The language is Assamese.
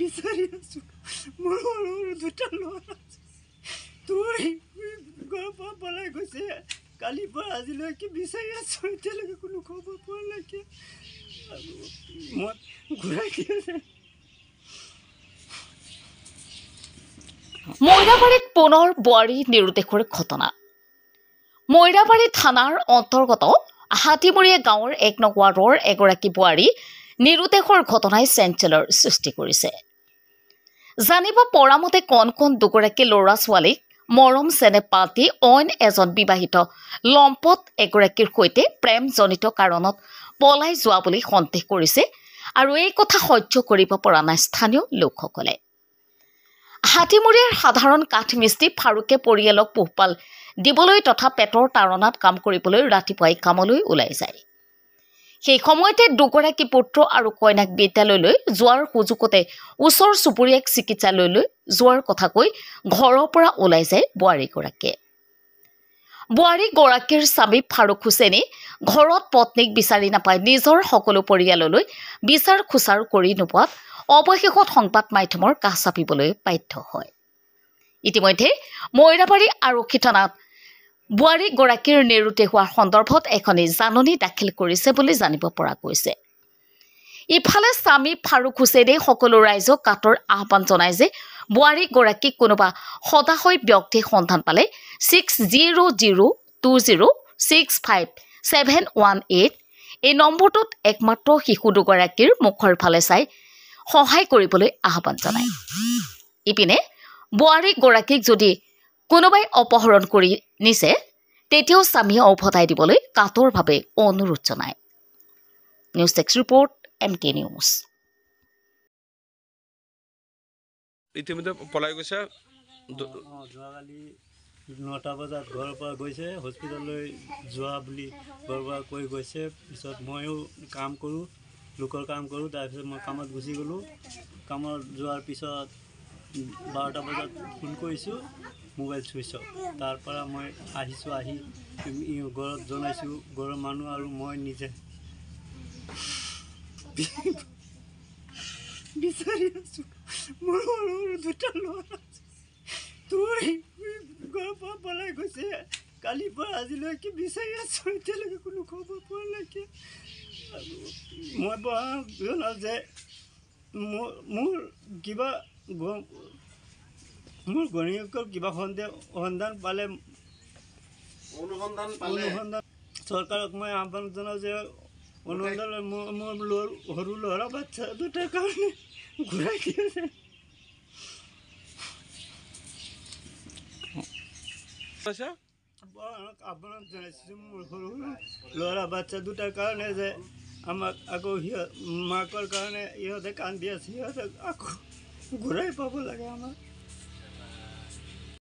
বিচাৰি আছোঁ মোৰ সৰু সৰু দুটা ল'ৰা আছে তুই ঘৰৰ পৰা পলাই গৈছে কালিৰ পৰা আজিলৈকে বিচাৰি আছোঁ এতিয়ালৈকে কোনো খবৰ পোৱা নাইকিয়া মই ঘূৰাই দিছে মইৰাবাৰীত পুনৰ বোৱাৰী নিৰুদ্দেশৰ ঘটনা মইৰাবাৰী থানাৰ অন্তৰ্গত হাতীমুৰীয়া গাঁৱৰ ১ নং ৱাৰ্ডৰ এগৰাকী বোৱাৰী নিৰুদ্দেশৰ ঘটনাই চেঞ্চেলৰ সৃষ্টি কৰিছে জানিব পৰা মতে কণ কণ দুগৰাকী ল'ৰা ছোৱালীক মৰম চেনেহ পাতি অইন এজন বিবাহিত লম্পট এগৰাকীৰ সৈতে প্ৰেমজনিত কাৰণত পলাই যোৱা বুলি সন্দেহ কৰিছে আৰু এই কথা সহ্য কৰিব পৰা নাই স্থানীয় লোকসকলে হাতীমুৰীয়াৰ সাধাৰণ কাঠমিস্ত্ৰী ফাৰুকে পৰিয়ালক পোহপাল দিবলৈ তথা পেটৰ তাৰণাত কাম কৰিবলৈ ৰাতিপুৱাই কামলৈ ওলাই যায় সেই সময়তে দুগৰাকী পুত্ৰ আৰু কইনাক বিদ্যালয়লৈ যোৱাৰ সুযোগতে ওচৰ চুবুৰীয়াক চিকিৎসালয়লৈ যোৱাৰ কথা কৈ ঘৰৰ পৰা ওলাই যায় বোৱাৰীগৰাকীৰ স্বামী ফাৰুক হুছেইনে ঘৰত পত্নীক বিচাৰি নাপাই নিজৰ সকলো পৰিয়াললৈ বিচাৰ খোচাৰ কৰি নোপোৱাত অৱশেষত সংবাদ মাধ্যমৰ কাষ চাপিবলৈ বাধ্য হয় ইতিমধ্যে মইৰাবাৰী আৰক্ষী থানাত বোৱাৰীগৰাকীৰ নিৰুদ্দেশ হোৱাৰ সন্দৰ্ভত এখন জাননী দাখিল কৰিছে বুলি জানিব পৰা গৈছে ইফালে স্বামী ফাৰুক হুছেইনে সকলো ৰাইজক কাটৰ আহ্বান জনায় যে বোৱাৰীগৰাকীক কোনোবা সদাশয় ব্যক্তিৰ সন্ধান পালে 6002065718 এই নম্বৰটোত একমাত্ৰ শিশু দুগৰাকীৰ মুখৰ ফালে চাই সহায় কৰিবলৈ আহ্বান জনায় ইপিনে বোৱাৰীগৰাকীক যদি কোনোবাই অপহৰণ কৰি নিছে তেতিয়াও স্বামীয়ে উভতাই দিবলৈ কাতৰভাৱে অনুৰোধ জনায় news desk report MK news ইতিমধ্যে পলাই গৈছে যোৱাকালি 9টা বজাত ঘৰৰ পৰা গৈছে হস্পিটেললৈ যোৱা বুলি ঘৰৰ পৰা কৈ গৈছে পিছত ময়ো কাম কৰোঁ লোকৰ কাম কৰোঁ তাৰপিছত মই কামত গুচি গ'লোঁ কামত যোৱাৰ পিছত 12টা বজাত ফোন কৰিছোঁ মোবাইল চুইচ অফ তাৰ পৰা মই আহিছোঁ আহি ঘৰত জনাইছোঁ ঘৰৰ মানুহ আৰু মই নিজে বিচাৰি আছোঁ মোৰ সৰু সৰু দুটা ল'ৰা আছে তুই ঘৰৰ পৰা পলাই গৈছে কালিৰ পৰা আজিলৈকে বিচাৰি আছোঁ এতিয়ালৈকে কোনো খবৰ পোৱা নাইকিয়া মই জনাওঁ যে মোৰ কিবা মোৰ গণীয়কৰ কিবা সন্ধান পালে অনুসন্ধান চৰকাৰক মই আহ্বান জনাওঁ যে অনুসন্ধান মোৰ সৰু ল'ৰা বাচ্চা দুটাৰ কাৰণে ঘূৰাই দিছে আপোনাক জনাইছোঁ মোৰ সৰু ল'ৰা বাচ্চা দুটাৰ কাৰণে যে আমাক আকৌ মাকৰ কাৰণে ইহঁতে কান্দি আছে সিহঁতক আকৌ ঘূৰাই পাব লাগে আমাক